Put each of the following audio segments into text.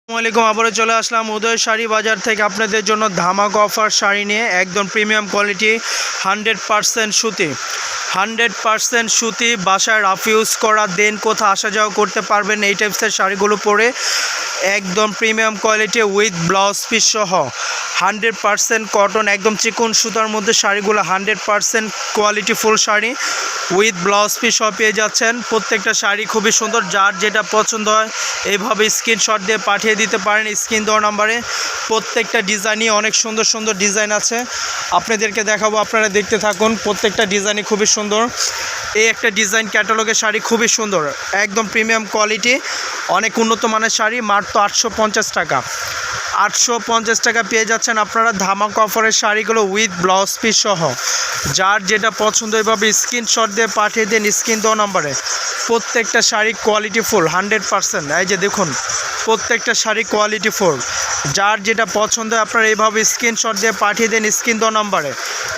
আসসালামু আলাইকুম। আবারও চলে আসলাম উদয় শাড়ি বাজার থেকে আপনাদের জন্য ধামাকা অফার শাড়ি নিয়ে। একদম প্রিমিয়াম কোয়ালিটি 100% সুতি, 100% সুতি, বাসায় রাফ ইউজ করা, দেন কোথাও আসা যাওয়া করতে পারবেন এই টাইপসের শাড়িগুলো পরে। একদম premium quality with blouse piece সহ 100% কটন, একদম চিকন সুতার মধ্যে শাড়িগুলো 100% quality full sari with blouse piece সহ পেয়ে যাচ্ছেন। প্রত্যেকটা শাড়ি খুবই সুন্দর, যার যেটা পছন্দ হয় এইভাবে স্ক্রিনশট দিয়ে পাঠিয়ে দিতে পারেন স্ক্রিন দেওয়া নাম্বারে। প্রত্যেকটা ডিজাইনই অনেক সুন্দর সুন্দর ডিজাইন আছে, আপনাদেরকে দেখাবো, আপনারা দেখতে থাকুন। প্রত্যেকটা ডিজাইনই খুবই সুন্দর। এই একটা ডিজাইন ক্যাটালগের শাড়ি খুবই সুন্দর, একদম প্রিমিয়াম কোয়ালিটি, অনেক উন্নত মানের শাড়ি, মাত্র 850 টাকা। 850 টাকা পেয়ে যাচ্ছেন আপনারা ধামাকা অফারের শাড়িগুলো উইথ ব্লাউজ পিস সহ। যার যেটা পছন্দ এভাবে স্ক্রিনশট দিয়ে পাঠিয়ে দেন স্ক্রিন দেওয়া নাম্বারে। প্রত্যেকটা শাড়ি কোয়ালিটি ফুল 100%। এই যে দেখুন, প্রত্যেকটা শাড়ি কোয়ালিটি ফুল, যার যেটা পছন্দ আপনারা এইভাবে স্ক্রিনশট দিয়ে পাঠিয়ে দেন স্ক্রিন দেওয়া নাম্বারে।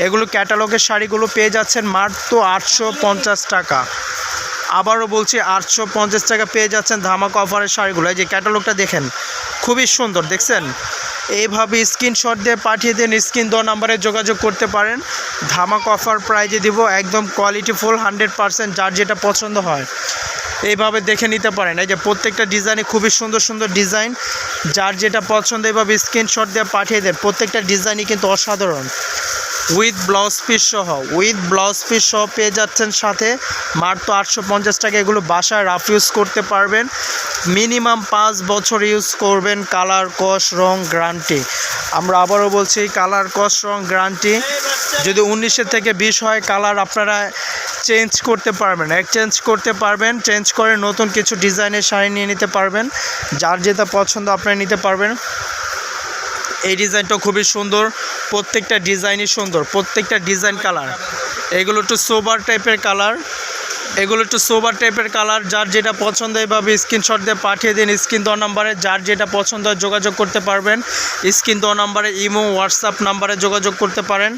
এগুলো ক্যাটালগের শাড়িগুলো পেয়ে যাচ্ছেন মাত্র 850 টাকা। আবারও বলছি 850 টাকা পেয়ে যাচ্ছেন ধামাকা অফারের শাড়িগুলো। এই যে ক্যাটালগটা দেখেন, খুবই সুন্দর, দেখছেন? এইভাবে স্ক্রিনশট দিয়ে পাঠিয়ে দেন স্ক্রিন দেওয়া নাম্বারে যোগাযোগ করতে পারেন। ধামাকা অফার প্রাইজে দিব, একদম কোয়ালিটি ফুল 100%, যার যেটা পছন্দ হয় এইভাবে দেখে নিতে পারেন। এই যে প্রত্যেকটা ডিজাইনে খুবই সুন্দর সুন্দর ডিজাইন, যার যেটা পছন্দ এইভাবে স্ক্রিনশট দিয়ে পাঠিয়ে দেন। প্রত্যেকটা ডিজাইনই কিন্তু অসাধারণ উইথ ব্লাউজ পিস সহ, উইথ ব্লাউজ পিস সহ পেয়ে যাচ্ছেন সাথে মাত্র 850 টাকা। এগুলো বাসায় রাফ ইউজ করতে পারবেন, মিনিমাম 5 বছর ইউজ করবেন। কালার কস রং গ্যারান্টি, আমরা আবারও বলছি কালার কস রং গ্যারান্টি। যদি 19 থেকে 20 হয় কালার আপনারা চেঞ্জ করতে পারবেন, এক্সচেঞ্জ করতে পারবেন, চেঞ্জ করে নতুন কিছু ডিজাইনের শাড়ি নিয়ে নিতে পারবেন। যার যেটা পছন্দ আপনারা নিতে পারবেন। এই ডিজাইনটা খুবই সুন্দর, প্রত্যেকটা ডিজাইনই সুন্দর, প্রত্যেকটা ডিজাইন কালার। এগুলো একটু সোবার টাইপের কালার, এগুলো একটু সোবার টাইপের কালার। যার যেটা পছন্দ এইভাবে স্ক্রিনশট দিয়ে পাঠিয়ে দিন স্ক্রিন দেওয়া নাম্বারে। যার যেটা পছন্দ হয় যোগাযোগ করতে পারবেন স্ক্রিন দেওয়া নাম্বারে, ইমো হোয়াটসঅ্যাপ নাম্বারে যোগাযোগ করতে পারেন।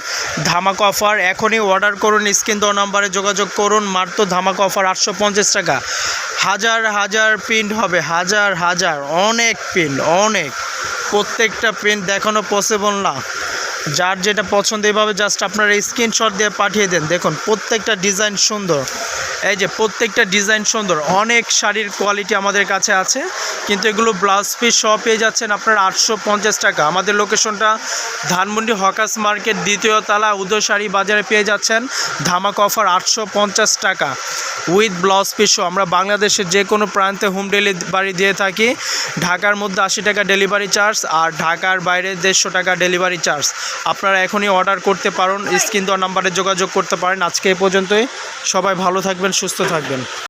ধামাকা অফার এখনই অর্ডার করুন, স্ক্রিন দেওয়া নাম্বারে যোগাযোগ করুন। মাত্র ধামাকা অফার 850 টাকা। হাজার হাজার প্রিন্ট হবে, হাজার হাজার, অনেক প্রিন্ট, অনেক। প্রত্যেকটা প্রিন্ট দেখানো পসিবল না। যার যেটা পছন্দ এইভাবে জাস্ট আপনারা স্ক্রিনশট দিয়ে পাঠিয়ে দেন। দেখুন প্রত্যেকটা ডিজাইন সুন্দর, এই যে প্রত্যেকটা ডিজাইন সুন্দর। অনেক শাড়ির কোয়ালিটি আমাদের কাছে আছে, কিন্তু এগুলো ব্লাউজ পিস সহ পেয়ে যাচ্ছেন আপনারা 850 টাকা। আমাদের লোকেশনটা ধানমন্ডি হকার্স মার্কেট, দ্বিতীয় তলা, উদয় শাড়ি বাজারে পেয়ে যাচ্ছেন ধামাকা অফার 850 টাকা উইথ ব্লাউজ পিস সহ। আমরা বাংলাদেশের যে কোনো প্রান্তে হোম ডেলিভারি দিয়ে থাকি। ঢাকার মধ্যে 80 টাকা ডেলিভারি চার্জ, আর ঢাকার বাইরে 150 টাকা ডেলিভারি চার্জ। আপনারা এখনই অর্ডার করতে পারেন, স্ক্রিন দেওয়া নাম্বারে যোগাযোগ করতে পারেন। আজকে এই পর্যন্তই, সবাই ভালো থাকবেন, সুস্থ থাকবেন।